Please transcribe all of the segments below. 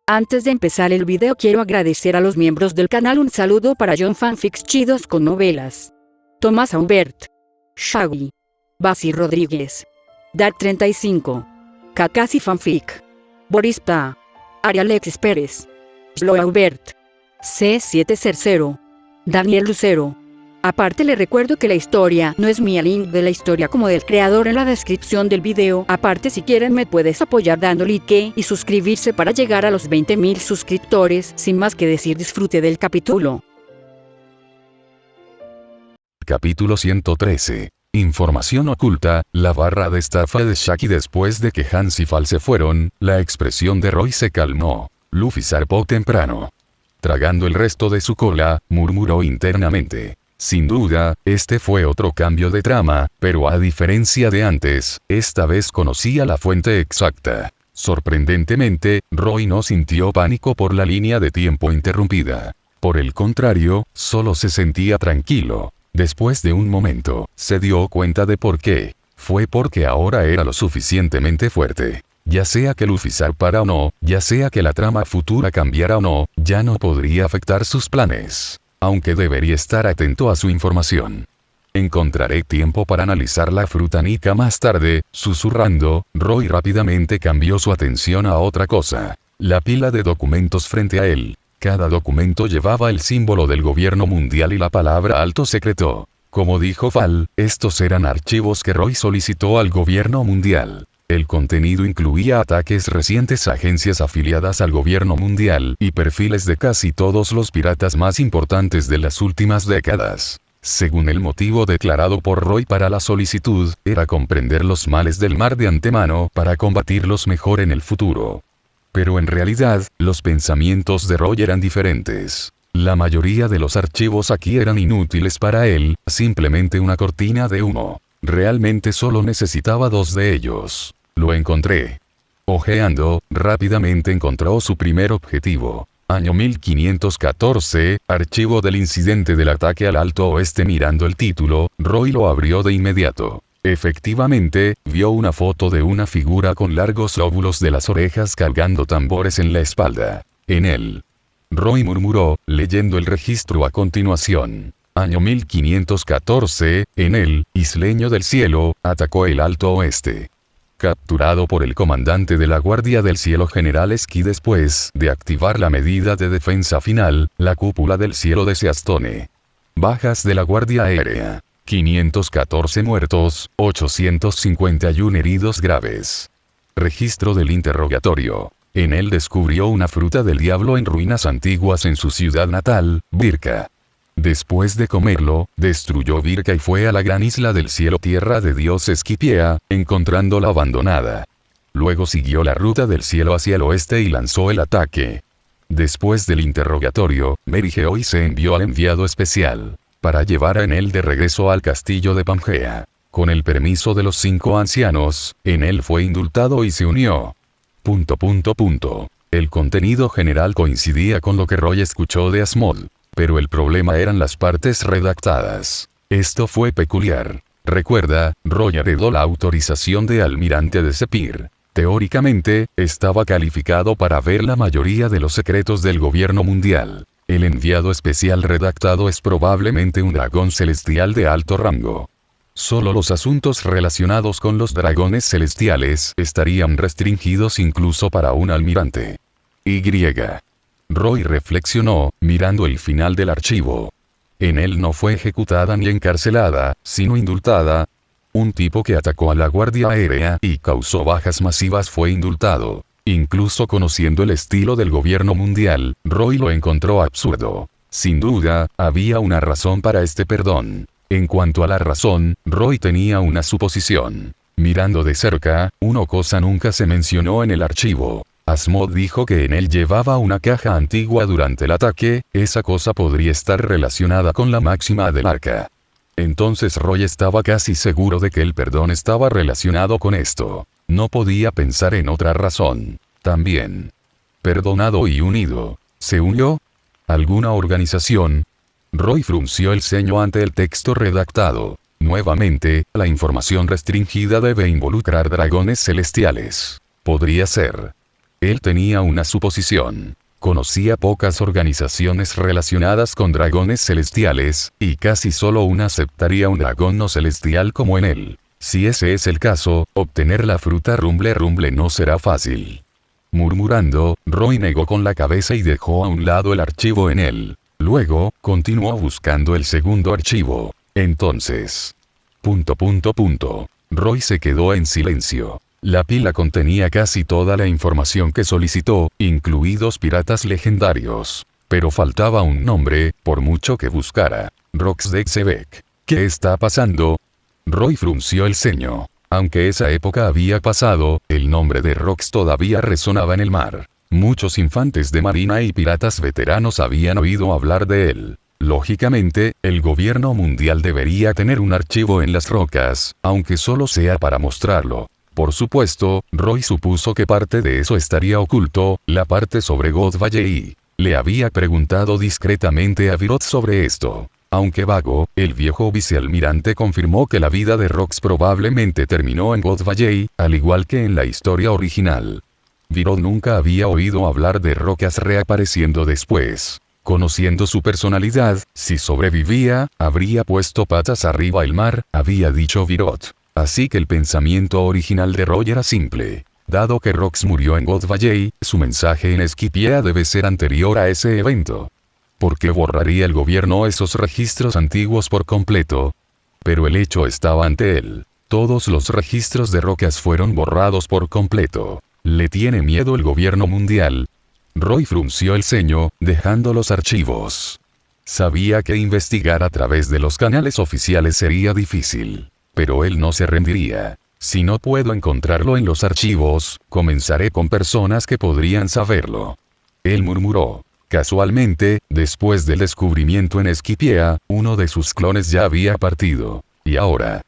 Antes de empezar el video quiero agradecer a los miembros del canal. Un saludo para John Fanfics Chidos con Novelas, Tomás Aubert, Shaggy, Basi Rodríguez, Dark35, Kakasi Fanfic, Boris Pa, Arialexis Pérez, Slow Aubert, C700, Daniel Lucero. Aparte le recuerdo que la historia no es mía, link de la historia como del creador en la descripción del video. Aparte si quieren me puedes apoyar dando like y suscribirse para llegar a los 20.000 suscriptores. Sin más que decir, disfrute del capítulo. Capítulo 113. Información oculta, la barra de estafa de Shaggy. Después de que Hans y Fall se fueron, la expresión de Roy se calmó. Luffy zarpó temprano. Tragando el resto de su cola, murmuró internamente. Sin duda, este fue otro cambio de trama, pero a diferencia de antes, esta vez conocía la fuente exacta. Sorprendentemente, Roy no sintió pánico por la línea de tiempo interrumpida. Por el contrario, solo se sentía tranquilo. Después de un momento, se dio cuenta de por qué. Fue porque ahora era lo suficientemente fuerte. Ya sea que Luffy zarpara o no, ya sea que la trama futura cambiara o no, ya no podría afectar sus planes. Aunque debería estar atento a su información. Encontraré tiempo para analizar la fruta Nika más tarde. Susurrando, Roy rápidamente cambió su atención a otra cosa. La pila de documentos frente a él. Cada documento llevaba el símbolo del gobierno mundial y la palabra alto secreto. Como dijo Fall, estos eran archivos que Roy solicitó al gobierno mundial. El contenido incluía ataques recientes a agencias afiliadas al gobierno mundial y perfiles de casi todos los piratas más importantes de las últimas décadas. Según el motivo declarado por Roy para la solicitud, era comprender los males del mar de antemano para combatirlos mejor en el futuro. Pero en realidad, los pensamientos de Roy eran diferentes. La mayoría de los archivos aquí eran inútiles para él, simplemente una cortina de humo. Realmente solo necesitaba 2 de ellos. Lo encontré. Ojeando, rápidamente encontró su primer objetivo. Año 1514, archivo del incidente del ataque al Alto Oeste. Mirando el título, Roy lo abrió de inmediato. Efectivamente, vio una foto de una figura con largos lóbulos de las orejas cargando tambores en la espalda. En él. Roy murmuró, leyendo el registro a continuación. Año 1514, en el Isleño del Cielo, atacó el Alto Oeste. Capturado por el comandante de la Guardia del Cielo General Esqui después de activar la medida de defensa final, la cúpula del cielo de Seastone. Bajas de la Guardia Aérea. 514 muertos, 851 heridos graves. Registro del interrogatorio. En él descubrió una fruta del diablo en ruinas antiguas en su ciudad natal, Birka. Después de comerlo, destruyó Birka y fue a la gran isla del cielo, tierra de dios Esquipiea, encontrándola abandonada. Luego siguió la ruta del cielo hacia el oeste y lanzó el ataque. Después del interrogatorio, Mary Geoy se envió al enviado especial, para llevar a Enel de regreso al castillo de Pangea. Con el permiso de los 5 ancianos, Enel fue indultado y se unió. El contenido general coincidía con lo que Roy escuchó de Asmod. Pero el problema eran las partes redactadas. Esto fue peculiar. Recuerda, Roy heredó la autorización de almirante de Sepir. Teóricamente, estaba calificado para ver la mayoría de los secretos del gobierno mundial. El enviado especial redactado es probablemente un dragón celestial de alto rango. Solo los asuntos relacionados con los dragones celestiales estarían restringidos incluso para un almirante. Roy reflexionó, mirando el final del archivo. En él no fue ejecutada ni encarcelada, sino indultada. Un tipo que atacó a la Guardia Aérea y causó bajas masivas fue indultado. Incluso conociendo el estilo del gobierno mundial, Roy lo encontró absurdo. Sin duda, había una razón para este perdón. En cuanto a la razón, Roy tenía una suposición. Mirando de cerca, una cosa nunca se mencionó en el archivo. Asmod dijo que en él llevaba una caja antigua durante el ataque. Esa cosa podría estar relacionada con la máxima del arca. Entonces Roy estaba casi seguro de que el perdón estaba relacionado con esto. No podía pensar en otra razón. También. Perdonado y unido. ¿Se unió? ¿Alguna organización? Roy frunció el ceño ante el texto redactado. Nuevamente, la información restringida debe involucrar dragones celestiales. Podría ser. Él tenía una suposición. Conocía pocas organizaciones relacionadas con dragones celestiales, y casi solo una aceptaría un dragón no celestial como en él. Si ese es el caso, obtener la fruta Rumble Rumble no será fácil. Murmurando, Roy negó con la cabeza y dejó a un lado el archivo en él. Luego, continuó buscando el segundo archivo. Entonces... Roy se quedó en silencio. La pila contenía casi toda la información que solicitó, incluidos piratas legendarios. Pero faltaba un nombre, por mucho que buscara. Rox de Xebec. ¿Qué está pasando? Roy frunció el ceño. Aunque esa época había pasado, el nombre de Rox todavía resonaba en el mar. Muchos infantes de marina y piratas veteranos habían oído hablar de él. Lógicamente, el gobierno mundial debería tener un archivo en las rocas, aunque solo sea para mostrarlo. Por supuesto, Roy supuso que parte de eso estaría oculto, la parte sobre God Valley. Le había preguntado discretamente a Viroth sobre esto. Aunque vago, el viejo vicealmirante confirmó que la vida de Rox probablemente terminó en God Valley, al igual que en la historia original. Viroth nunca había oído hablar de rocas reapareciendo después. Conociendo su personalidad, si sobrevivía, habría puesto patas arriba el mar, había dicho Viroth. Así que el pensamiento original de Roy era simple. Dado que Rox murió en God Valley, su mensaje en Esquipiea debe ser anterior a ese evento. ¿Por qué borraría el gobierno esos registros antiguos por completo? Pero el hecho estaba ante él. Todos los registros de rocas fueron borrados por completo. ¿Le tiene miedo el gobierno mundial? Roy frunció el ceño, dejando los archivos. Sabía que investigar a través de los canales oficiales sería difícil. Pero él no se rendiría. Si no puedo encontrarlo en los archivos, comenzaré con personas que podrían saberlo. Él murmuró. Casualmente, después del descubrimiento en Esquipiea, uno de sus clones ya había partido. Y ahora,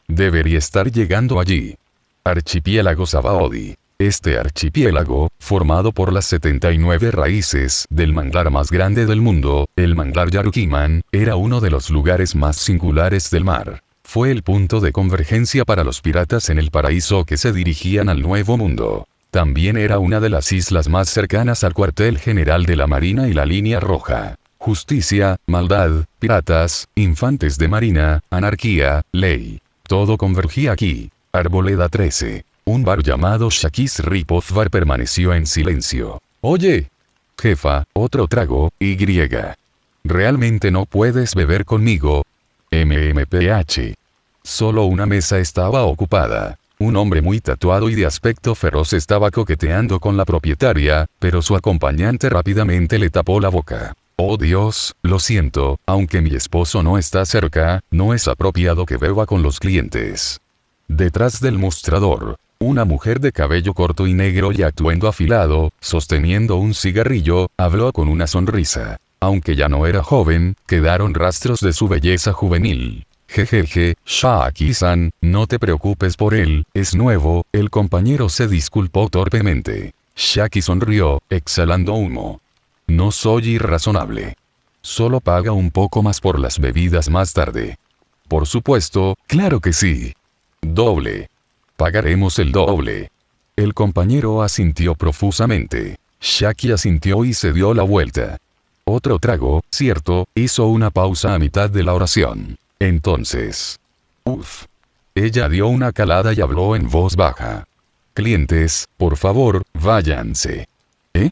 debería estar llegando allí. Archipiélago Sabaody. Este archipiélago, formado por las 79 raíces del manglar más grande del mundo, el manglar Yarukiman, era uno de los lugares más singulares del mar. Fue el punto de convergencia para los piratas en el paraíso que se dirigían al Nuevo Mundo. También era una de las islas más cercanas al cuartel general de la Marina y la Línea Roja. Justicia, maldad, piratas, infantes de marina, anarquía, ley. Todo convergía aquí. Arboleda 13. Un bar llamado Shakis Ripoff Bar permaneció en silencio. Oye, jefa, otro trago, y. ¿Realmente no puedes beber conmigo? MMPH. Solo una mesa estaba ocupada. Un hombre muy tatuado y de aspecto feroz estaba coqueteando con la propietaria, pero su acompañante rápidamente le tapó la boca. Oh Dios, lo siento, aunque mi esposo no está cerca, no es apropiado que beba con los clientes. Detrás del mostrador, una mujer de cabello corto y negro y atuendo afilado, sosteniendo un cigarrillo, habló con una sonrisa. Aunque ya no era joven, quedaron rastros de su belleza juvenil. Jejeje, Shaki-san, no te preocupes por él, es nuevo, el compañero se disculpó torpemente. Shaki sonrió, exhalando humo. No soy irrazonable. Solo paga un poco más por las bebidas más tarde. Por supuesto, claro que sí. Doble. Pagaremos el doble. El compañero asintió profusamente. Shaki asintió y se dio la vuelta. Otro trago, cierto, hizo una pausa a mitad de la oración. Entonces. Uf. Ella dio una calada y habló en voz baja. Clientes, por favor, váyanse. ¿Eh?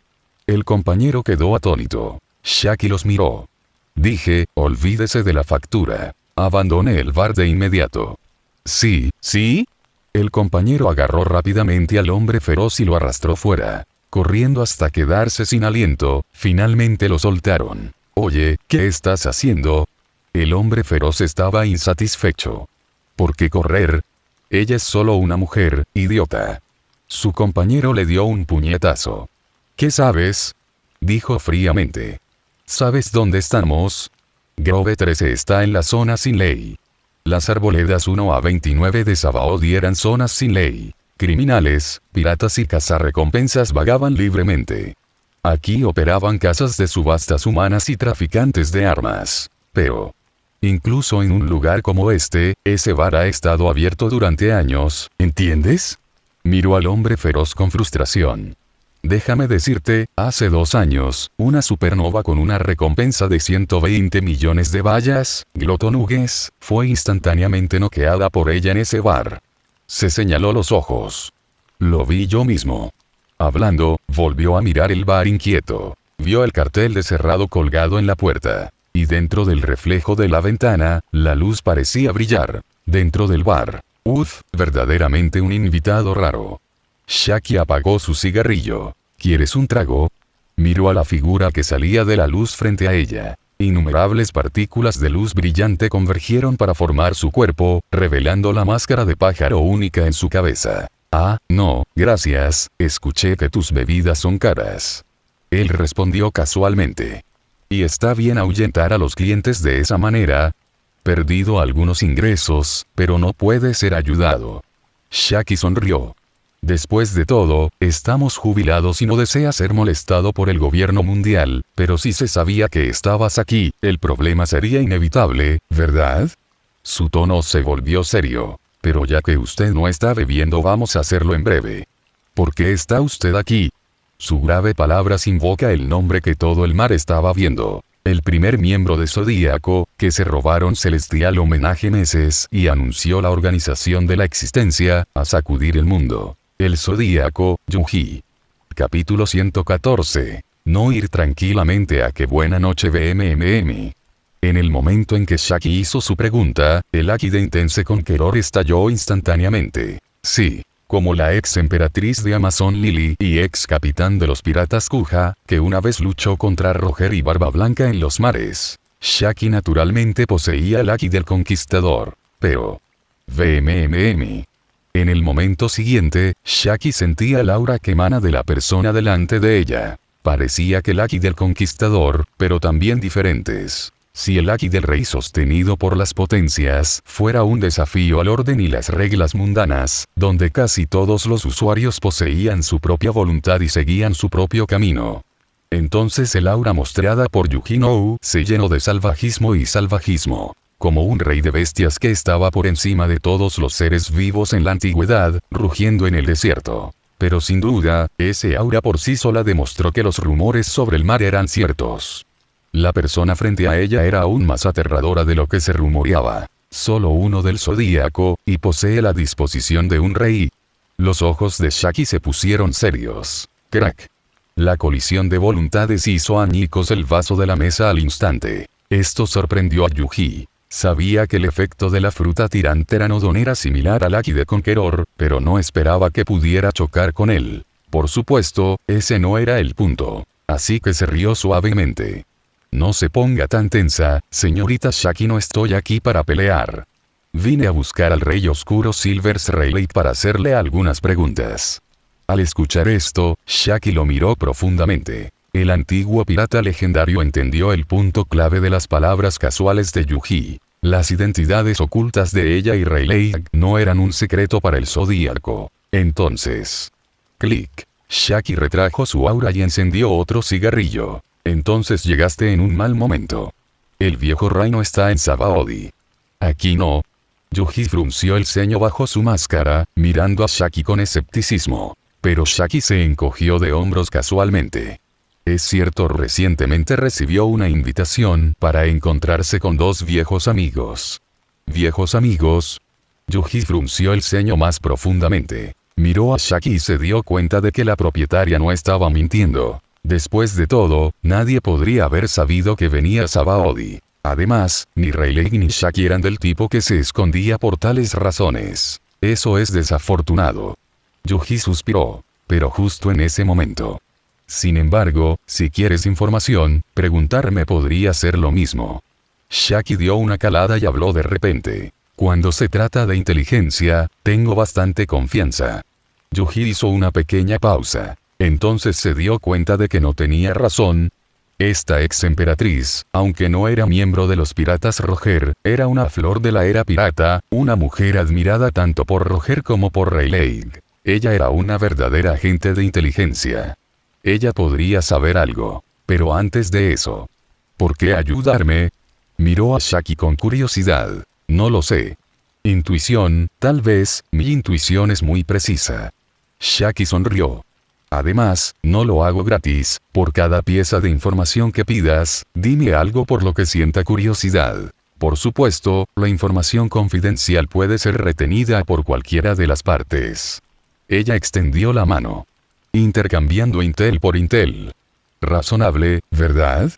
El compañero quedó atónito. Shaki los miró. Dije, olvídese de la factura. Abandoné el bar de inmediato. Sí, ¿sí? El compañero agarró rápidamente al hombre feroz y lo arrastró fuera. Corriendo hasta quedarse sin aliento, finalmente lo soltaron. Oye, ¿qué estás haciendo? El hombre feroz estaba insatisfecho. ¿Por qué correr? Ella es solo una mujer, idiota. Su compañero le dio un puñetazo. ¿Qué sabes? Dijo fríamente. ¿Sabes dónde estamos? Grove 13 está en la zona sin ley. Las arboledas 1 a 29 de Sabaody eran zonas sin ley. Criminales, piratas y cazarrecompensas vagaban libremente. Aquí operaban casas de subastas humanas y traficantes de armas. Pero, incluso en un lugar como este, ese bar ha estado abierto durante años, ¿entiendes? Miró al hombre feroz con frustración. Déjame decirte, hace 2 años, una supernova con una recompensa de 120 millones de vallas, glotonugues, fue instantáneamente noqueada por ella en ese bar. Se señaló los ojos. Lo vi yo mismo. Hablando, volvió a mirar el bar inquieto. Vio el cartel de cerrado colgado en la puerta. Y dentro del reflejo de la ventana, la luz parecía brillar. Dentro del bar. Uf, verdaderamente un invitado raro. Shaki apagó su cigarrillo. ¿Quieres un trago? Miró a la figura que salía de la luz frente a ella. Innumerables partículas de luz brillante convergieron para formar su cuerpo, revelando la máscara de pájaro única en su cabeza. Ah, no, gracias, escuché que tus bebidas son caras. Él respondió casualmente. ¿Y está bien ahuyentar a los clientes de esa manera? Perdido algunos ingresos, pero no puede ser ayudado. Shaki sonrió. Después de todo, estamos jubilados y no desea ser molestado por el gobierno mundial, pero si se sabía que estabas aquí, el problema sería inevitable, ¿verdad? Su tono se volvió serio. Pero ya que usted no está bebiendo, vamos a hacerlo en breve. ¿Por qué está usted aquí? Su grave palabras invoca el nombre que todo el mar estaba viendo. El primer miembro de Zodíaco, que se robaron celestial homenaje meses y anunció la organización de la existencia, a sacudir el mundo. El Zodíaco, Yuji. Capítulo 114. No ir tranquilamente a que buena noche BMMM. En el momento en que Shaki hizo su pregunta, el Haki de Intense Conqueror estalló instantáneamente. Sí. Como la ex emperatriz de Amazon Lily y ex capitán de los piratas Kuja, que una vez luchó contra Roger y Barba Blanca en los mares. Shaki naturalmente poseía el Haki del Conquistador. Pero... BMMM. En el momento siguiente, Shaki sentía el aura que emana de la persona delante de ella. Parecía que el Haki del Conquistador, pero también diferentes. Si el Haki del Rey sostenido por las potencias fuera un desafío al orden y las reglas mundanas, donde casi todos los usuarios poseían su propia voluntad y seguían su propio camino. Entonces el aura mostrada por Yukino se llenó de salvajismo y salvajismo. Como un rey de bestias que estaba por encima de todos los seres vivos en la antigüedad, rugiendo en el desierto. Pero sin duda, ese aura por sí sola demostró que los rumores sobre el mar eran ciertos. La persona frente a ella era aún más aterradora de lo que se rumoreaba. Solo uno del zodíaco, y posee la disposición de un rey. Los ojos de Shaki se pusieron serios. Crack. La colisión de voluntades hizo añicos el vaso de la mesa al instante. Esto sorprendió a Yuji. Sabía que el efecto de la fruta tiranteranodon era similar al Haki de Conqueror, pero no esperaba que pudiera chocar con él. Por supuesto, ese no era el punto. Así que se rió suavemente. No se ponga tan tensa, señorita Shaki, no estoy aquí para pelear. Vine a buscar al Rey Oscuro Silvers Rayleigh para hacerle algunas preguntas. Al escuchar esto, Shaki lo miró profundamente. El antiguo pirata legendario entendió el punto clave de las palabras casuales de Yuji. Las identidades ocultas de ella y Rayleigh no eran un secreto para el zodíaco. Entonces... Clic. Shaki retrajo su aura y encendió otro cigarrillo. Entonces llegaste en un mal momento. El viejo Reino está en Sabaody. Aquí no. Yuji frunció el ceño bajo su máscara, mirando a Shaki con escepticismo. Pero Shaki se encogió de hombros casualmente. Es cierto, recientemente recibió una invitación para encontrarse con 2 viejos amigos. ¿Viejos amigos? Yuji frunció el ceño más profundamente. Miró a Shaki y se dio cuenta de que la propietaria no estaba mintiendo. Después de todo, nadie podría haber sabido que venía a Sabaody. Además, ni Rayleigh ni Shaki eran del tipo que se escondía por tales razones. Eso es desafortunado. Yuji suspiró. Pero justo en ese momento. Sin embargo, si quieres información, preguntarme podría ser lo mismo. Shaki dio una calada y habló de repente. Cuando se trata de inteligencia, tengo bastante confianza. Yuji hizo una pequeña pausa. Entonces se dio cuenta de que no tenía razón. Esta ex emperatriz, aunque no era miembro de los piratas Roger, era una flor de la era pirata, una mujer admirada tanto por Roger como por Rayleigh. Ella era una verdadera agente de inteligencia. Ella podría saber algo. Pero antes de eso. ¿Por qué ayudarme? Miró a Shaki con curiosidad. No lo sé. Intuición, tal vez, mi intuición es muy precisa. Shaki sonrió. Además, no lo hago gratis. Por cada pieza de información que pidas, dime algo por lo que sienta curiosidad. Por supuesto, la información confidencial puede ser retenida por cualquiera de las partes. Ella extendió la mano. Intercambiando Intel por Intel. Razonable, ¿verdad?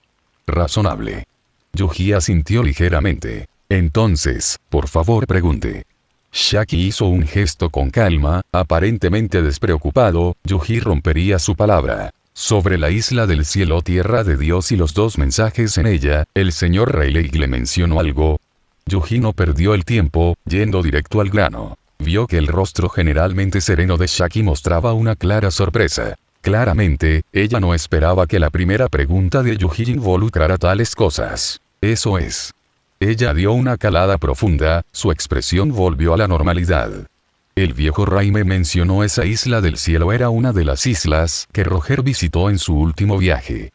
Razonable. Yuji asintió ligeramente. Entonces, por favor pregunte. Shaki hizo un gesto con calma, aparentemente despreocupado. Yuji rompería su palabra. Sobre la isla del cielo, tierra de Dios y los dos mensajes en ella, el señor Rayleigh le mencionó algo. Yuji no perdió el tiempo, yendo directo al grano. Vio que el rostro generalmente sereno de Shaki mostraba una clara sorpresa. Claramente, ella no esperaba que la primera pregunta de Yuji involucrara tales cosas. Eso es. Ella dio una calada profunda, su expresión volvió a la normalidad. El viejo Raime mencionó esa isla del cielo era una de las islas que Roger visitó en su último viaje.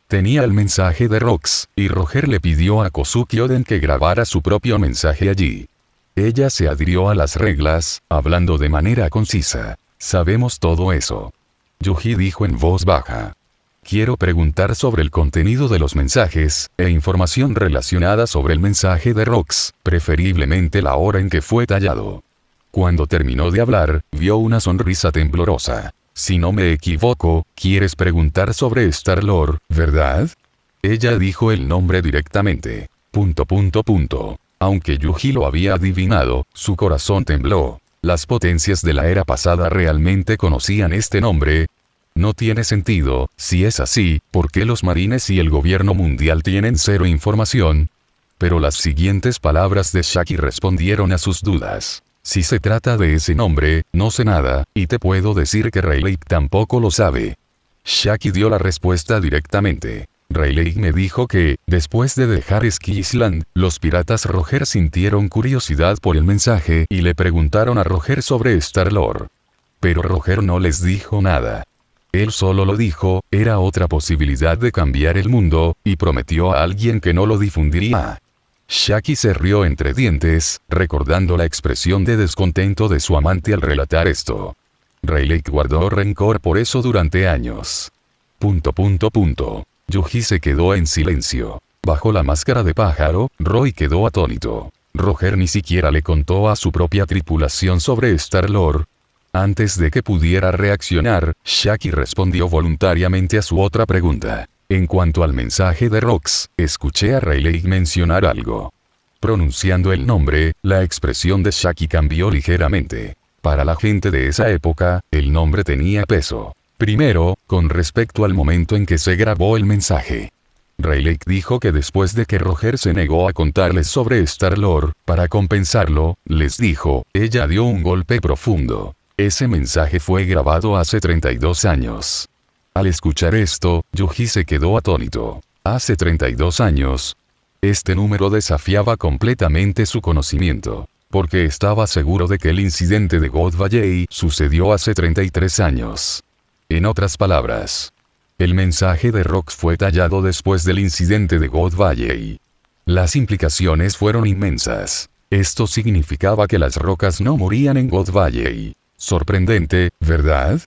Tenía el mensaje de Rox, y Roger le pidió a Kozuki Oden que grabara su propio mensaje allí. Ella se adhirió a las reglas, hablando de manera concisa. Sabemos todo eso. Yuji dijo en voz baja. Quiero preguntar sobre el contenido de los mensajes, e información relacionada sobre el mensaje de Rox, preferiblemente la hora en que fue tallado. Cuando terminó de hablar, vio una sonrisa temblorosa. Si no me equivoco, quieres preguntar sobre Star-Lord, ¿verdad? Ella dijo el nombre directamente. ... Aunque Yuji lo había adivinado, su corazón tembló. Las potencias de la era pasada realmente conocían este nombre. No tiene sentido. Si es así, ¿por qué los marines y el gobierno mundial tienen cero información? Pero las siguientes palabras de Shaki respondieron a sus dudas. Si se trata de ese nombre, no sé nada, y te puedo decir que Rayleigh tampoco lo sabe. Shaki dio la respuesta directamente. Rayleigh me dijo que, después de dejar Ski Island, los piratas Roger sintieron curiosidad por el mensaje y le preguntaron a Roger sobre Star-Lord. Pero Roger no les dijo nada. Él solo lo dijo, era otra posibilidad de cambiar el mundo, y prometió a alguien que no lo difundiría. Shaki se rió entre dientes, recordando la expresión de descontento de su amante al relatar esto. Rayleigh guardó rencor por eso durante años. Yuji se quedó en silencio. Bajo la máscara de pájaro, Roy quedó atónito. Roger ni siquiera le contó a su propia tripulación sobre Star-Lord. Antes de que pudiera reaccionar, Shaki respondió voluntariamente a su otra pregunta. En cuanto al mensaje de Rox, escuché a Rayleigh mencionar algo. Pronunciando el nombre, la expresión de Shaki cambió ligeramente. Para la gente de esa época, el nombre tenía peso. Primero, con respecto al momento en que se grabó el mensaje. Rayleigh dijo que después de que Roger se negó a contarles sobre Star-Lord, para compensarlo, les dijo, ella dio un golpe profundo. Ese mensaje fue grabado hace 32 años. Al escuchar esto, Yuji se quedó atónito. Hace 32 años. Este número desafiaba completamente su conocimiento. Porque estaba seguro de que el incidente de God Valley sucedió hace 33 años. En otras palabras, el mensaje de Rox fue tallado después del incidente de God Valley. Las implicaciones fueron inmensas. Esto significaba que las rocas no morían en God Valley. Sorprendente, ¿verdad?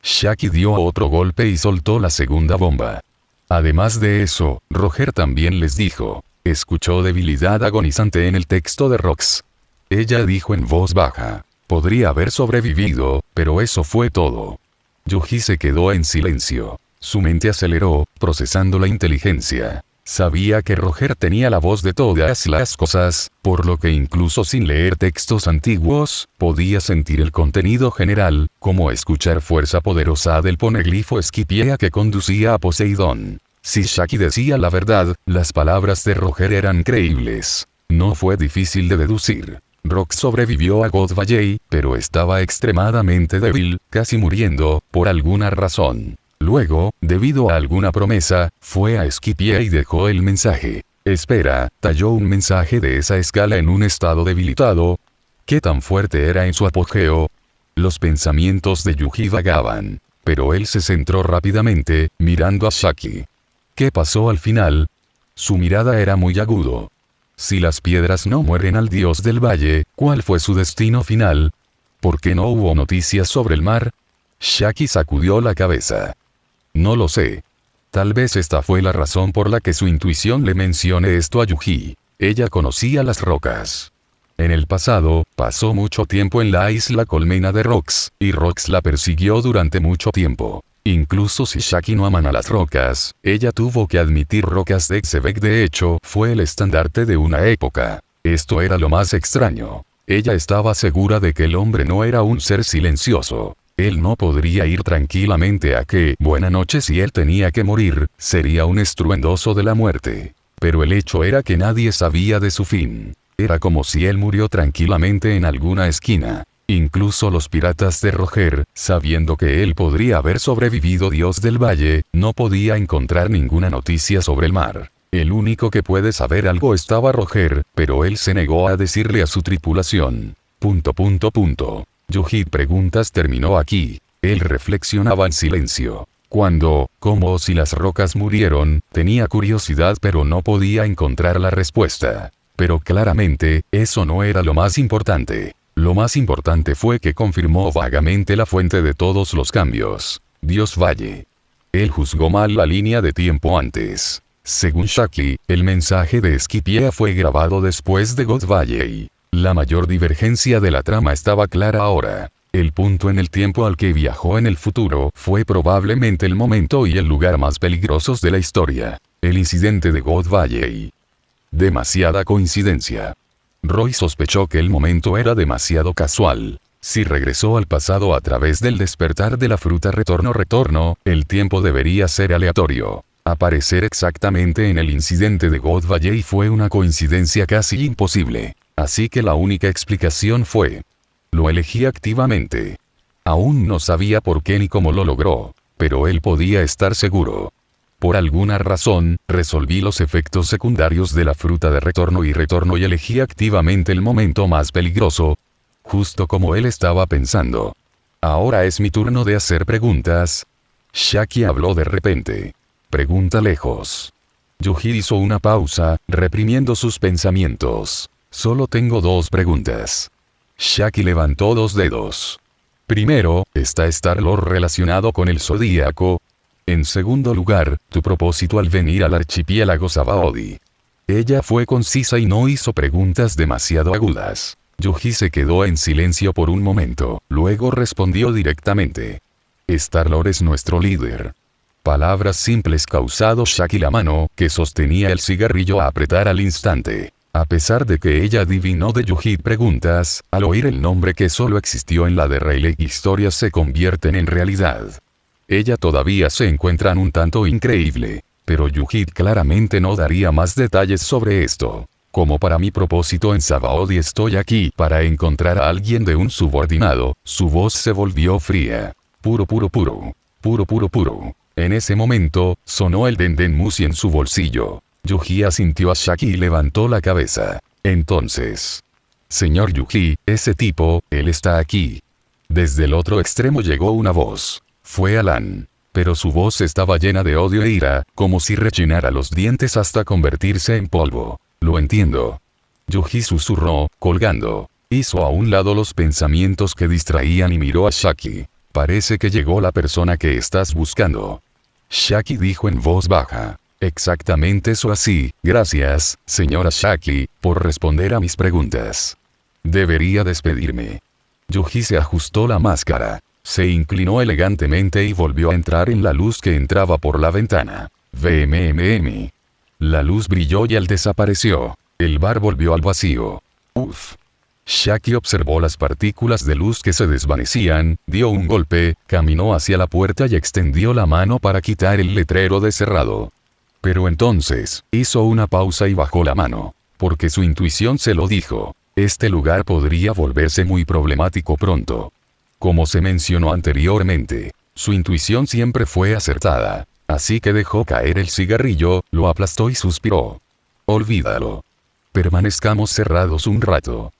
Shaki dio otro golpe y soltó la segunda bomba. Además de eso, Roger también les dijo. Escuchó debilidad agonizante en el texto de Rox. Ella dijo en voz baja. Podría haber sobrevivido, pero eso fue todo. Yuji se quedó en silencio. Su mente aceleró, procesando la inteligencia. Sabía que Roger tenía la voz de todas las cosas, por lo que incluso sin leer textos antiguos, podía sentir el contenido general, como escuchar fuerza poderosa del poneglifo Esquipiea que conducía a Poseidón. Si Shaki decía la verdad, las palabras de Roger eran creíbles. No fue difícil de deducir. Rox sobrevivió a God Valley, pero estaba extremadamente débil, casi muriendo, por alguna razón. Luego, debido a alguna promesa, fue a Esquipiea y dejó el mensaje. Espera, talló un mensaje de esa escala en un estado debilitado. ¿Qué tan fuerte era en su apogeo? Los pensamientos de Yuji vagaban. Pero él se centró rápidamente, mirando a Shaki. ¿Qué pasó al final? Su mirada era muy agudo. Si las piedras no mueren al dios del valle, ¿cuál fue su destino final? ¿Por qué no hubo noticias sobre el mar? Shaki sacudió la cabeza. No lo sé. Tal vez esta fue la razón por la que su intuición le mencione esto a Yuji. Ella conocía las rocas. En el pasado, pasó mucho tiempo en la isla colmena de Rox, y Rox la persiguió durante mucho tiempo. Incluso si Shaki no aman a las rocas, ella tuvo que admitir rocas de Xebek de hecho fue el estandarte de una época. Esto era lo más extraño. Ella estaba segura de que el hombre no era un ser silencioso. Él no podría ir tranquilamente a que, buena noche si él tenía que morir, sería un estruendoso de la muerte. Pero el hecho era que nadie sabía de su fin. Era como si él murió tranquilamente en alguna esquina. Incluso los piratas de Roger, sabiendo que él podría haber sobrevivido Dios del Valle, no podía encontrar ninguna noticia sobre el mar. El único que puede saber algo estaba Roger, pero él se negó a decirle a su tripulación. Yuji preguntas terminó aquí. Él reflexionaba en silencio. Cuando, como si las rocas murieron, tenía curiosidad pero no podía encontrar la respuesta. Pero claramente, eso no era lo más importante. Lo más importante fue que confirmó vagamente la fuente de todos los cambios. Dios Valle. Él juzgó mal la línea de tiempo antes. Según Shaki, el mensaje de Esquipia fue grabado después de God Valley. La mayor divergencia de la trama estaba clara ahora. El punto en el tiempo al que viajó en el futuro fue probablemente el momento y el lugar más peligrosos de la historia. El incidente de God Valley. Demasiada coincidencia. Roy sospechó que el momento era demasiado casual. Si regresó al pasado a través del despertar de la fruta retorno, el tiempo debería ser aleatorio. Aparecer exactamente en el incidente de God Valley fue una coincidencia casi imposible. Así que la única explicación fue: lo elegí activamente. Aún no sabía por qué ni cómo lo logró, pero él podía estar seguro. Por alguna razón, resolví los efectos secundarios de la fruta de retorno y elegí activamente el momento más peligroso. Justo como él estaba pensando. Ahora es mi turno de hacer preguntas. Shaki habló de repente. Pregunta lejos. Yuji hizo una pausa, reprimiendo sus pensamientos. Solo tengo 2 preguntas. Shaki levantó 2 dedos. Primero, ¿está Star-Lord relacionado con el Zodíaco? En segundo lugar, tu propósito al venir al archipiélago Sabaody. Ella fue concisa y no hizo preguntas demasiado agudas. Yuji se quedó en silencio por un momento, luego respondió directamente. Star-Lord es nuestro líder. Palabras simples causado Shaki la mano, que sostenía el cigarrillo a apretar al instante. A pesar de que ella adivinó de Yuji preguntas, al oír el nombre que solo existió en la de Rayleigh historias se convierten en realidad. Ella todavía se encuentra un tanto increíble, pero Yuji claramente no daría más detalles sobre esto. Como para mi propósito en Sabaody estoy aquí para encontrar a alguien de un subordinado, su voz se volvió fría. Puro. En ese momento, sonó el Dendenmusi en su bolsillo. Yuji asintió a Shaki y levantó la cabeza. Entonces. Señor Yuji, ese tipo, él está aquí. Desde el otro extremo llegó una voz. Fue Alan. Pero su voz estaba llena de odio e ira, como si rechinara los dientes hasta convertirse en polvo. Lo entiendo. Yuji susurró, colgando. Hizo a un lado los pensamientos que distraían y miró a Shaki. Parece que llegó la persona que estás buscando. Shaki dijo en voz baja. Exactamente eso así, gracias, señora Shaki, por responder a mis preguntas. Debería despedirme. Yuji se ajustó la máscara. Se inclinó elegantemente y volvió a entrar en la luz que entraba por la ventana. VMMM. La luz brilló y él desapareció. El bar volvió al vacío. Uf. Shaki observó las partículas de luz que se desvanecían, dio un golpe, caminó hacia la puerta y extendió la mano para quitar el letrero de cerrado. Pero entonces, hizo una pausa y bajó la mano. Porque su intuición se lo dijo. Este lugar podría volverse muy problemático pronto. Como se mencionó anteriormente, su intuición siempre fue acertada. Así que dejó caer el cigarrillo, lo aplastó y suspiró. Olvídalo. Permanezcamos cerrados un rato.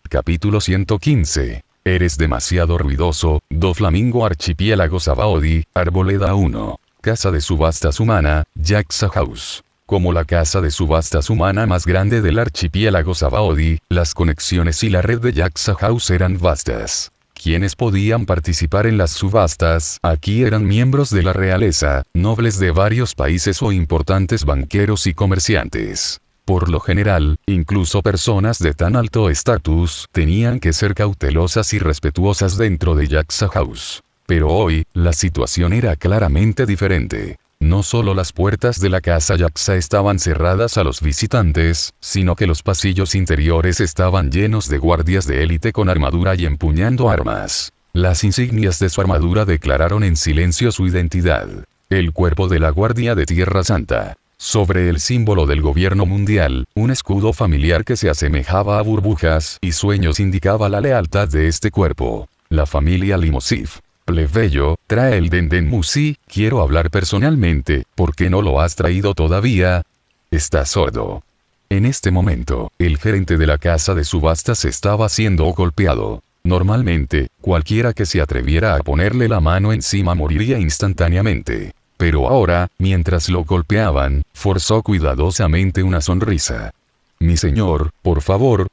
Capítulo 115. Eres demasiado ruidoso, Doflamingo Archipiélago Sabaody, Arboleda 1. Casa de subastas humana, Jaxa House. Como la casa de subastas humana más grande del archipiélago Sabaody, las conexiones y la red de Jaxa House eran vastas. Quienes podían participar en las subastas aquí eran miembros de la realeza, nobles de varios países o importantes banqueros y comerciantes. Por lo general, incluso personas de tan alto estatus tenían que ser cautelosas y respetuosas dentro de Yaksa House. Pero hoy, la situación era claramente diferente. No solo las puertas de la casa Yaksa estaban cerradas a los visitantes, sino que los pasillos interiores estaban llenos de guardias de élite con armadura y empuñando armas. Las insignias de su armadura declararon en silencio su identidad. El cuerpo de la Guardia de Tierra Santa. Sobre el símbolo del gobierno mundial, un escudo familiar que se asemejaba a burbujas y sueños indicaba la lealtad de este cuerpo. La familia Limosif. Plebeyo, trae el Denden Musi, quiero hablar personalmente, ¿por qué no lo has traído todavía? Estás sordo. En este momento, el gerente de la casa de subastas estaba siendo golpeado. Normalmente, cualquiera que se atreviera a ponerle la mano encima moriría instantáneamente. Pero ahora, mientras lo golpeaban, forzó cuidadosamente una sonrisa. Mi señor, por favor,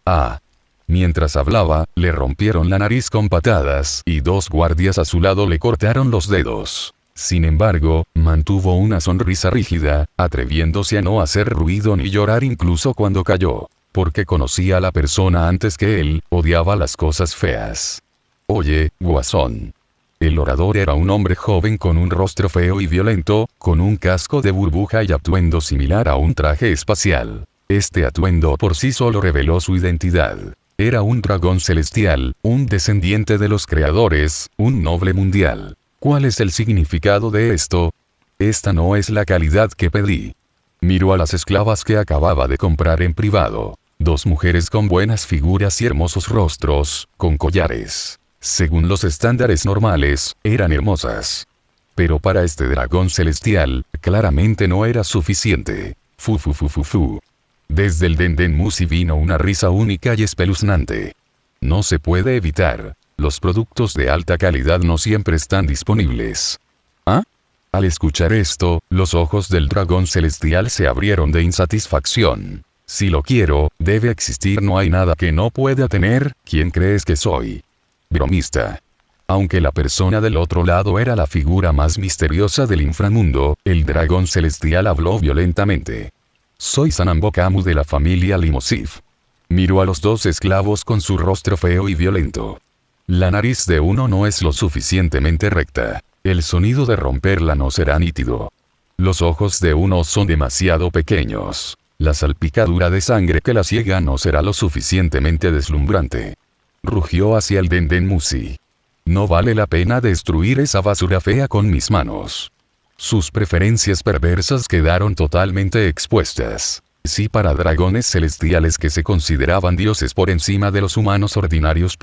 Mientras hablaba, le rompieron la nariz con patadas y 2 guardias a su lado le cortaron los dedos. Sin embargo, mantuvo una sonrisa rígida, atreviéndose a no hacer ruido ni llorar incluso cuando cayó. Porque conocía a la persona antes que él, odiaba las cosas feas. Oye, guasón. El orador era un hombre joven con un rostro feo y violento, con un casco de burbuja y atuendo similar a un traje espacial. Este atuendo por sí solo reveló su identidad. Era un dragón celestial, un descendiente de los creadores, un noble mundial. ¿Cuál es el significado de esto? Esta no es la calidad que pedí. Miró a las esclavas que acababa de comprar en privado. 2 mujeres con buenas figuras y hermosos rostros, con collares. Según los estándares normales, eran hermosas. Pero para este dragón celestial, claramente no era suficiente. Fu. Desde el Denden Musi vino una risa única y espeluznante. No se puede evitar. Los productos de alta calidad no siempre están disponibles. ¿Ah? Al escuchar esto, los ojos del dragón celestial se abrieron de insatisfacción. Si lo quiero, debe existir, no hay nada que no pueda tener. ¿Quién crees que soy? Bromista. Aunque la persona del otro lado era la figura más misteriosa del inframundo, el dragón celestial habló violentamente. Soy Sanambokamu de la familia Limosif. Miró a los 2 esclavos con su rostro feo y violento. La nariz de uno no es lo suficientemente recta. El sonido de romperla no será nítido. Los ojos de uno son demasiado pequeños. La salpicadura de sangre que la ciega no será lo suficientemente deslumbrante. Rugió hacia el Denden Musi. No vale la pena destruir esa basura fea con mis manos. Sus preferencias perversas quedaron totalmente expuestas. Sí, para dragones celestiales que se consideraban dioses por encima de los humanos ordinarios.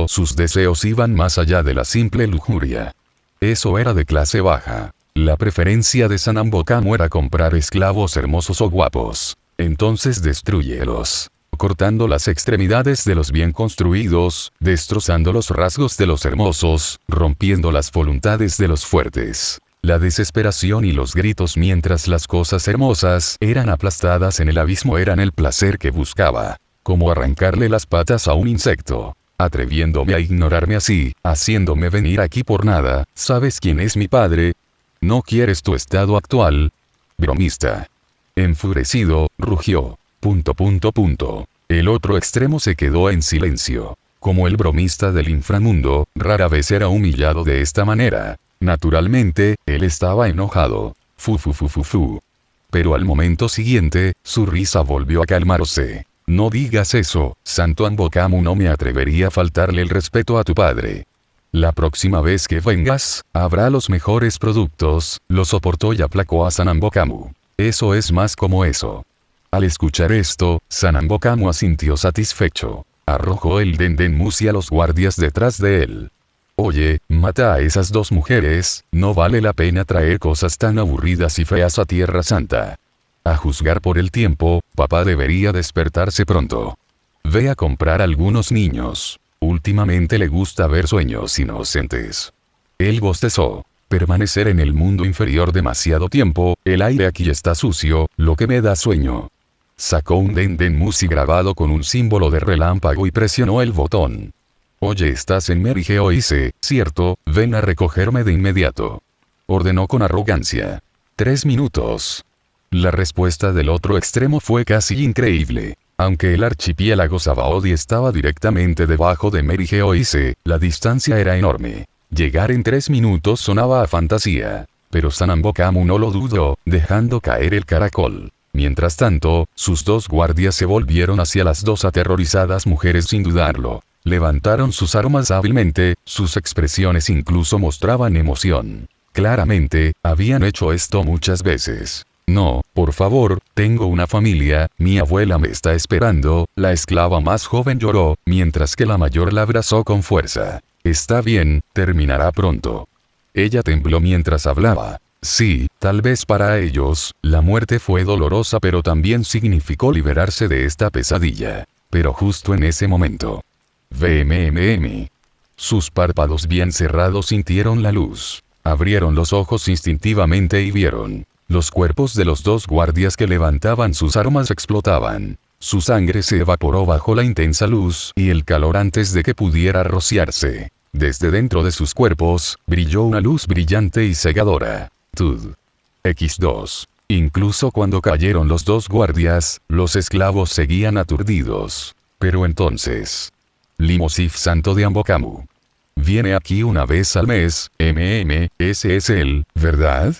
Sus deseos iban más allá de la simple lujuria. Eso era de clase baja. La preferencia de Sanambokamu era comprar esclavos hermosos o guapos. Entonces destrúyelos. Cortando las extremidades de los bien construidos, destrozando los rasgos de los hermosos, rompiendo las voluntades de los fuertes. La desesperación y los gritos mientras las cosas hermosas eran aplastadas en el abismo eran el placer que buscaba. Como arrancarle las patas a un insecto. Atreviéndome a ignorarme así, haciéndome venir aquí por nada. ¿Sabes quién es mi padre? ¿No quieres tu estado actual? Bromista. Enfurecido, rugió. El otro extremo se quedó en silencio. Como el bromista del inframundo, rara vez era humillado de esta manera. Naturalmente, él estaba enojado. Pero al momento siguiente, su risa volvió a calmarse. No digas eso, Santo Ambokamu, no me atrevería a faltarle el respeto a tu padre. La próxima vez que vengas, habrá los mejores productos, lo soportó y aplacó a Sanambokamu. Eso es más como eso. Al escuchar esto, Sanambokamu asintió satisfecho. Arrojó el Denden Musi a los guardias detrás de él. Oye, mata a esas 2 mujeres, no vale la pena traer cosas tan aburridas y feas a Tierra Santa. A juzgar por el tiempo, papá debería despertarse pronto. Ve a comprar algunos niños. Últimamente le gusta ver sueños inocentes. Él bostezó. Permanecer en el mundo inferior demasiado tiempo, el aire aquí está sucio, lo que me da sueño. Sacó un Denden Musi grabado con un símbolo de relámpago y presionó el botón. Oye, estás en Mary Geoise, ¿cierto? Ven a recogerme de inmediato. Ordenó con arrogancia. 3 minutos. La respuesta del otro extremo fue casi increíble. Aunque el archipiélago Sabaody estaba directamente debajo de Mary Geoise, la distancia era enorme. Llegar en 3 minutos sonaba a fantasía. Pero Sanambokamu no lo dudó, dejando caer el caracol. Mientras tanto, sus dos guardias se volvieron hacia las dos aterrorizadas mujeres sin dudarlo. Levantaron sus armas hábilmente, sus expresiones incluso mostraban emoción. Claramente, habían hecho esto muchas veces. No, por favor, tengo una familia, mi abuela me está esperando, la esclava más joven lloró, mientras que la mayor la abrazó con fuerza. Está bien, terminará pronto. Ella tembló mientras hablaba. Sí, tal vez para ellos, la muerte fue dolorosa pero también significó liberarse de esta pesadilla. Pero justo en ese momento. VMMM. Sus párpados bien cerrados sintieron la luz. Abrieron los ojos instintivamente y vieron. Los cuerpos de los dos guardias que levantaban sus armas explotaban. Su sangre se evaporó bajo la intensa luz y el calor antes de que pudiera rociarse. Desde dentro de sus cuerpos, brilló una luz brillante y cegadora. Tud. X2. Incluso cuando cayeron los dos guardias, los esclavos seguían aturdidos. Pero entonces. Limosif Santo de Ambokamu. Viene aquí una vez al mes, ese es él, ¿verdad?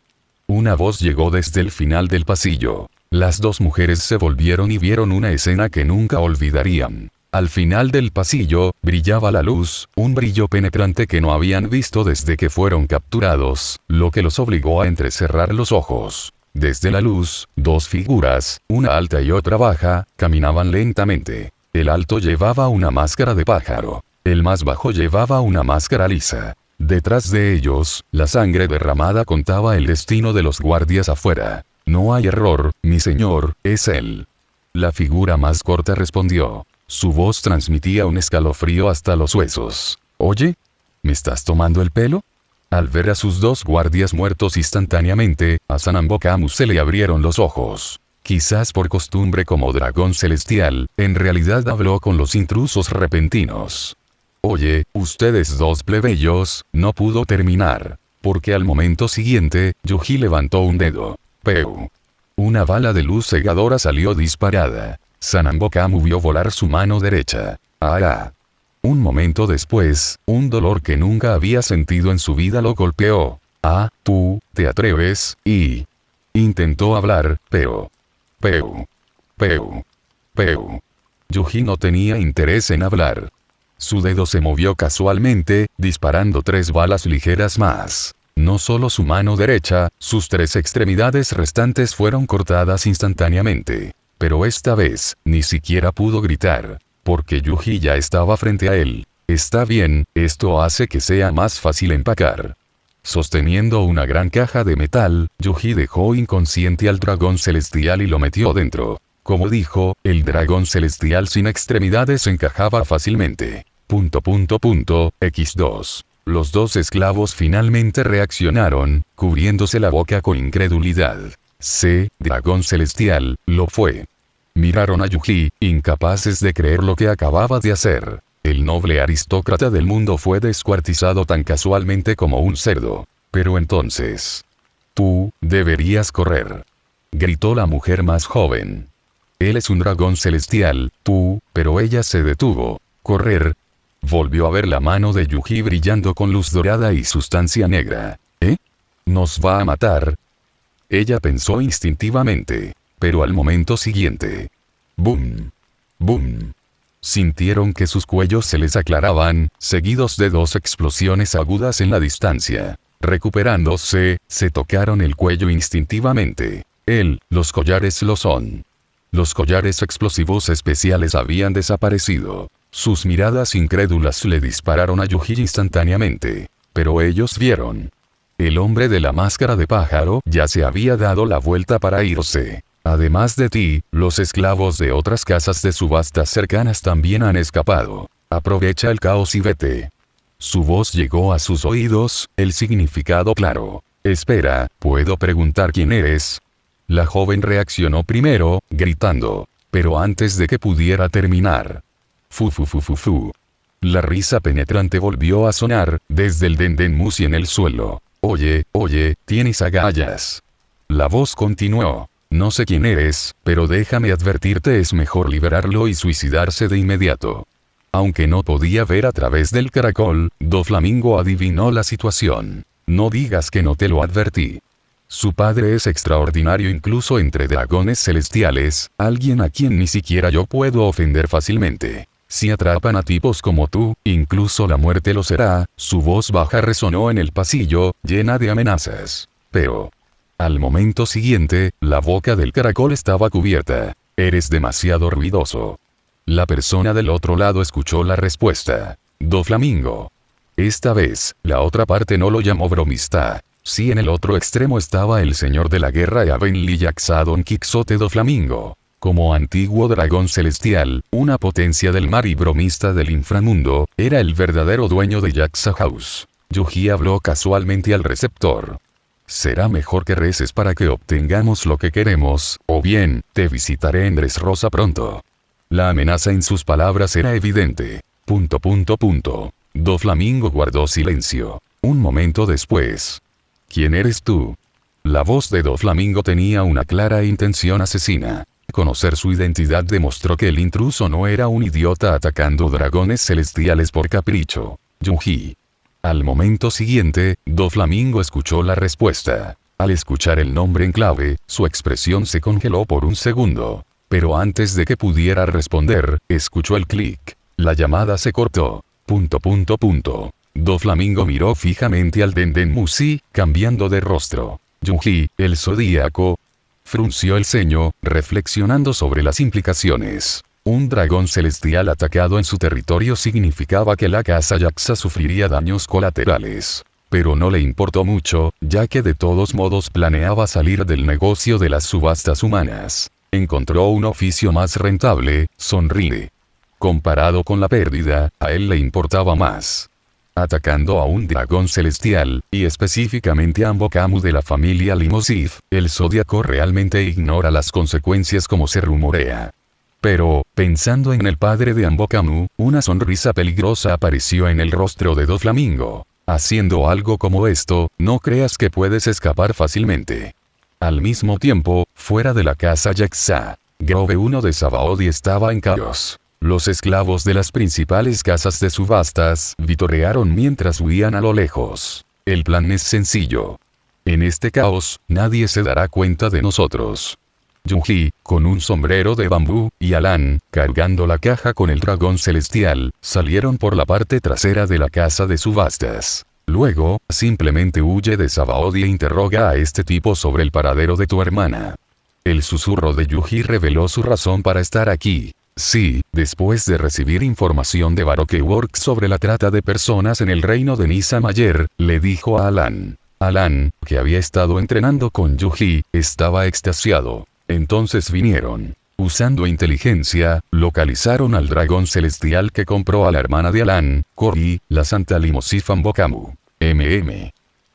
Una voz llegó desde el final del pasillo. Las dos mujeres se volvieron y vieron una escena que nunca olvidarían. Al final del pasillo, brillaba la luz, un brillo penetrante que no habían visto desde que fueron capturados, lo que los obligó a entrecerrar los ojos. Desde la luz, dos figuras, una alta y otra baja, caminaban lentamente. El alto llevaba una máscara de pájaro. El más bajo llevaba una máscara lisa. Detrás de ellos, la sangre derramada contaba el destino de los guardias afuera. No hay error, mi señor, es él. La figura más corta respondió. Su voz transmitía un escalofrío hasta los huesos. Oye, ¿me estás tomando el pelo? Al ver a sus dos guardias muertos instantáneamente, a Sanambokamu se le abrieron los ojos. Quizás por costumbre como dragón celestial, en realidad habló con los intrusos repentinos. Oye, ustedes dos plebeyos, no pudo terminar. Porque al momento siguiente, Yuji levantó un dedo. Peu. Una bala de luz cegadora salió disparada. Sanambokamu vio volar su mano derecha. ¡Ah! Un momento después, un dolor que nunca había sentido en su vida lo golpeó. Ah, tú, te atreves, y... Intentó hablar, pero... Peu. Yuji no tenía interés en hablar. Su dedo se movió casualmente, disparando 3 balas ligeras más. No solo su mano derecha, sus 3 extremidades restantes fueron cortadas instantáneamente. Pero esta vez, ni siquiera pudo gritar. Porque Yuji ya estaba frente a él. Está bien, esto hace que sea más fácil empacar. Sosteniendo una gran caja de metal, Yuji dejó inconsciente al dragón celestial y lo metió dentro. Como dijo, el dragón celestial sin extremidades encajaba fácilmente. X2. Los dos esclavos finalmente reaccionaron, cubriéndose la boca con incredulidad. Dragón celestial, lo fue. Miraron a Yuji, incapaces de creer lo que acababa de hacer. El noble aristócrata del mundo fue descuartizado tan casualmente como un cerdo. Pero entonces... Tú, deberías correr. Gritó la mujer más joven. Él es un dragón celestial, pero ella se detuvo. Correr. Volvió a ver la mano de Yuji brillando con luz dorada y sustancia negra. ¿Nos va a matar? Ella pensó instintivamente. Pero al momento siguiente. ¡Bum! ¡Bum! Sintieron que sus cuellos se les aclaraban, seguidos de 2 explosiones agudas en la distancia. Recuperándose, se tocaron el cuello instintivamente. Los collares lo son. Los collares explosivos especiales habían desaparecido. Sus miradas incrédulas le dispararon a Yuji instantáneamente. Pero ellos vieron. El hombre de la máscara de pájaro ya se había dado la vuelta para irse. Además de ti, los esclavos de otras casas de subastas cercanas también han escapado. Aprovecha el caos y vete. Su voz llegó a sus oídos, el significado claro. Espera, ¿puedo preguntar quién eres? La joven reaccionó primero, gritando. Pero antes de que pudiera terminar. Fu. La risa penetrante volvió a sonar, desde el Dendenmusi en el suelo. Oye, tienes agallas. La voz continuó. No sé quién eres, pero déjame advertirte, es mejor liberarlo y suicidarse de inmediato. Aunque no podía ver a través del caracol, Doflamingo adivinó la situación. No digas que no te lo advertí. Su padre es extraordinario incluso entre dragones celestiales, alguien a quien ni siquiera yo puedo ofender fácilmente. Si atrapan a tipos como tú, incluso la muerte lo será. Su voz baja resonó en el pasillo, llena de amenazas. Pero... al momento siguiente, la boca del caracol estaba cubierta. Eres demasiado ruidoso. La persona del otro lado escuchó la respuesta. Doflamingo. Esta vez, la otra parte no lo llamó bromista. Sí, en el otro extremo estaba el señor de la guerra Eavenly Yaxadon Quixote Doflamingo. Como antiguo dragón celestial, una potencia del mar y bromista del inframundo, era el verdadero dueño de Jaxa House. Yuji habló casualmente al receptor. Será mejor que reces para que obtengamos lo que queremos, o bien, te visitaré en Dressrosa pronto. La amenaza en sus palabras era evidente. Doflamingo guardó silencio. Un momento después. ¿Quién eres tú? La voz de Doflamingo tenía una clara intención asesina. Conocer su identidad demostró que el intruso no era un idiota atacando dragones celestiales por capricho. Yuji. Al momento siguiente, Doflamingo escuchó la respuesta. Al escuchar el nombre en clave, su expresión se congeló por un segundo. Pero antes de que pudiera responder, escuchó el clic. La llamada se cortó. Doflamingo miró fijamente al Dendenmusi, cambiando de rostro. Yuji, el zodíaco. Frunció el ceño, reflexionando sobre las implicaciones. Un dragón celestial atacado en su territorio significaba que la casa Jaxa sufriría daños colaterales. Pero no le importó mucho, ya que de todos modos planeaba salir del negocio de las subastas humanas. Encontró un oficio más rentable, sonríe. Comparado con la pérdida, a él le importaba más. Atacando a un dragón celestial, y específicamente a Ambokamu de la familia Limosif, el zodiaco realmente ignora las consecuencias como se rumorea. Pero, pensando en el padre de Ambokamu, una sonrisa peligrosa apareció en el rostro de Doflamingo. Haciendo algo como esto, no creas que puedes escapar fácilmente. Al mismo tiempo, fuera de la casa Jaxa, Grove 1 de Sabaody estaba en caos. Los esclavos de las principales casas de subastas vitorearon mientras huían a lo lejos. El plan es sencillo. En este caos, nadie se dará cuenta de nosotros. Yuji, con un sombrero de bambú, y Alan, cargando la caja con el dragón celestial, salieron por la parte trasera de la casa de subastas. Luego, simplemente huye de Sabaody e interroga a este tipo sobre el paradero de tu hermana. El susurro de Yuji reveló su razón para estar aquí. Sí, después de recibir información de Baroque Works sobre la trata de personas en el reino de Nisa Mayer, le dijo a Alan. Alan, que había estado entrenando con Yuji, estaba extasiado. Entonces vinieron. Usando inteligencia, localizaron al dragón celestial que compró a la hermana de Alan, Cory, la Santa Limosif Ambokamu.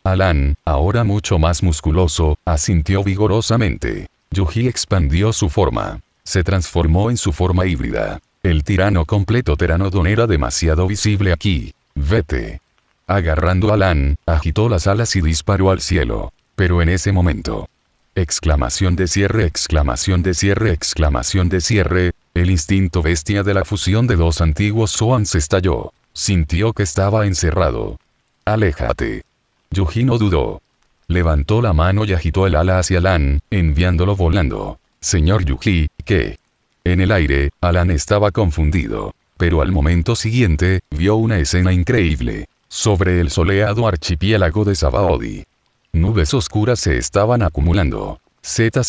Alan, ahora mucho más musculoso, asintió vigorosamente. Yuji expandió su forma. Se transformó en su forma híbrida. El tirano completo Pteranodon era demasiado visible aquí. Vete. Agarrando a Alan, agitó las alas y disparó al cielo. Pero en ese momento. Exclamación de cierre, exclamación de cierre, exclamación de cierre. El instinto bestia de la fusión de dos antiguos Zoans estalló. Sintió que estaba encerrado. Aléjate. Yuji no dudó. Levantó la mano y agitó el ala hacia Alan, enviándolo volando. Señor Yuji, ¿qué? En el aire, Alan estaba confundido. Pero al momento siguiente, vio una escena increíble. Sobre el soleado archipiélago de Sabaody. Nubes oscuras se estaban acumulando. Z.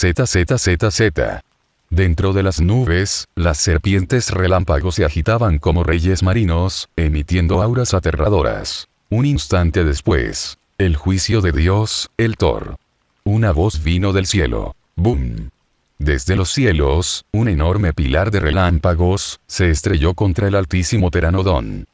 Dentro de las nubes, las serpientes relámpagos se agitaban como reyes marinos, emitiendo auras aterradoras. Un instante después, el juicio de Dios, el Thor. Una voz vino del cielo. ¡Boom! Desde los cielos, un enorme pilar de relámpagos, se estrelló contra el altísimo Pteranodon.